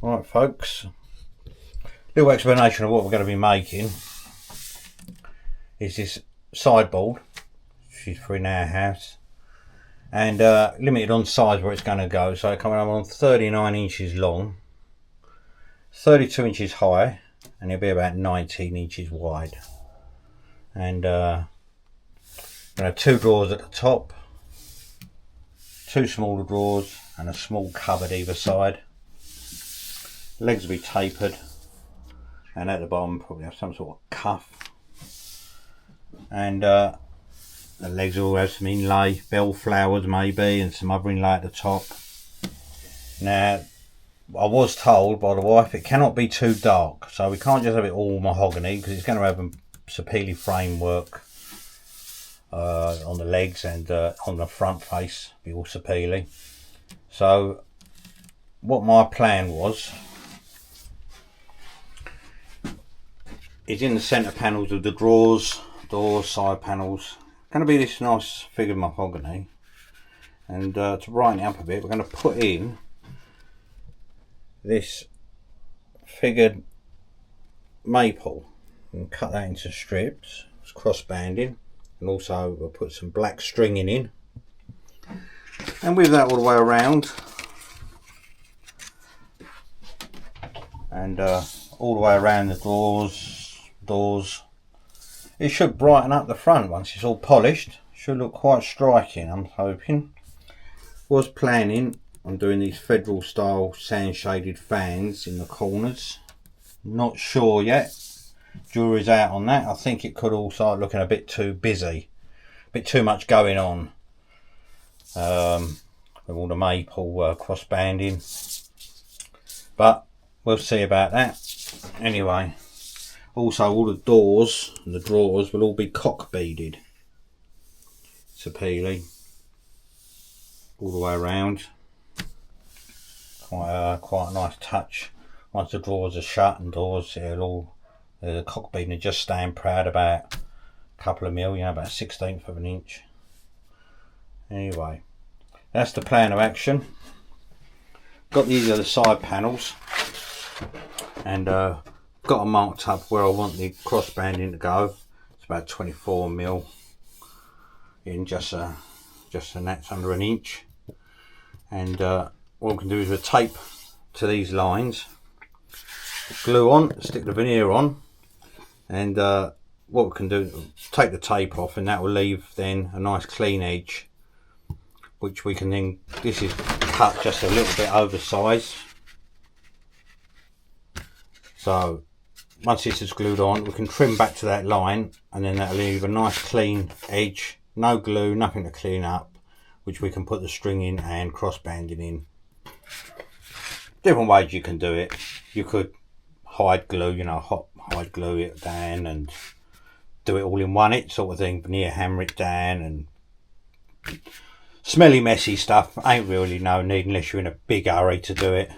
Right folks, little explanation of what we're going to be making is this sideboard, which is for in our house, and limited on size where it's going to go. So it's coming up on 39 inches long, 32 inches high, and it'll be about 19 inches wide. And we're going to have two drawers at the top, two smaller drawers, and a small cupboard either side. Legs will be tapered, and at the bottom probably have some sort of cuff, and the legs will have some inlay, bell flowers maybe, and some other inlay at the top. Now I was told by the wife it cannot be too dark, so we can't just have it all mahogany, because it's going to have a sapele framework on the legs, and on the front face be all sapele. So what my plan was is in the centre panels of the drawers, doors, side panels, going to be this nice figured mahogany, and to brighten it up a bit we're going to put in this figured maple and cut that into strips. It's cross banding, and also we'll put some black stringing in, and with that all the way around, and all the way around the doors, it should brighten up the front once it's all polished. Should look quite striking, I'm hoping. Was planning on doing these federal style sand shaded fans in the corners. Not sure yet, jury's out on that. I think it could all start looking a bit too busy, a bit too much going on with all the maple cross banding, but we'll see about that. Anyway, also all the doors and the drawers will all be cock beaded sapele all the way around. Quite a nice touch. Once the drawers are shut and doors, it'll all, the cock beading will just stand proud about a couple of mil, about 1/16 of an inch. Anyway, that's the plan of action. Got these other side panels, and got them marked up where I want the cross banding to go. It's about 24 mil in just and that's under an inch. And what we can do is we'll tape to these lines, glue on, stick the veneer on, and what we can do, take the tape off, and that will leave then a nice clean edge, which we can then, this is cut just a little bit oversized. So once this is glued on, we can trim back to that line, and then that'll leave a nice clean edge, no glue, nothing to clean up, which we can put the string in and cross banding in. Different ways you can do it. You could hide glue, hide glue it down and do it all in one hit sort of thing, veneer hammer it down, and smelly messy stuff ain't really no need unless you're in a big hurry to do it.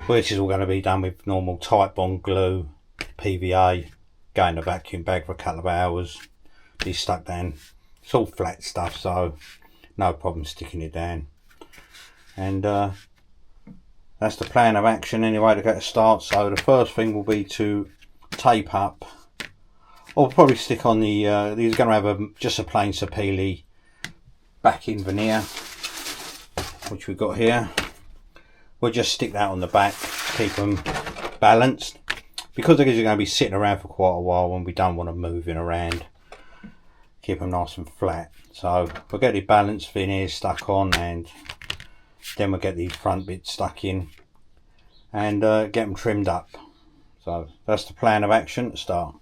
Well, this is all going to be done with normal tight bond glue, PVA, go in the vacuum bag for a couple of hours, be stuck down. It's all flat stuff, so no problem sticking it down. And that's the plan of action anyway to get a start. So the first thing will be to tape up, or probably stick on the these are going to have just a plain sapele backing veneer, which we've got here. We'll just stick that on the back to keep them balanced, because they're going to be sitting around for quite a while and we don't want them moving around. Keep them nice and flat. So we'll get the balanced veneer stuck on, and then we'll get the front bit stuck in, and get them trimmed up. So that's the plan of action to start.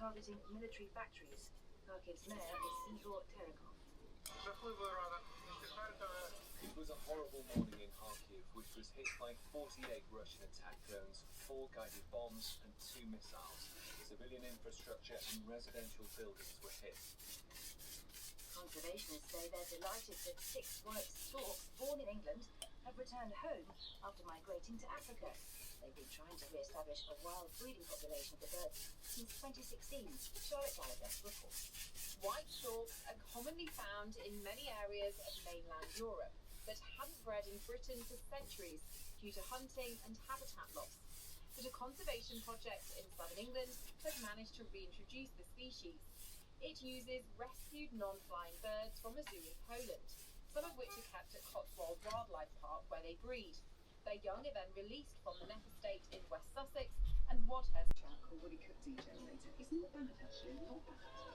targeting military factories. Kharkiv's mayor is Igor Terekov. It was a horrible morning in Kharkiv, which was hit by 48 Russian attack drones, 4 guided bombs and 2 missiles. Civilian infrastructure and residential buildings were hit. Conservationists say they're delighted that 6 white storks born in England have returned home after migrating to Africa. They've been trying to re-establish a wild breeding population of the birds since 2016. Charlotte Gallagher reports. White storks are commonly found in many areas of mainland Europe, but hadn't bred in Britain for centuries due to hunting and habitat loss. but a conservation project in southern England has managed to reintroduce the species. It uses rescued non-flying birds from a zoo in Poland, some of which are kept at Cotswold Wildlife Park where they breed. Their young are then released from the Neck estate in West Sussex, and Wadhurst. Charcoal woody cook DJ later. It's not bad actually, not bad.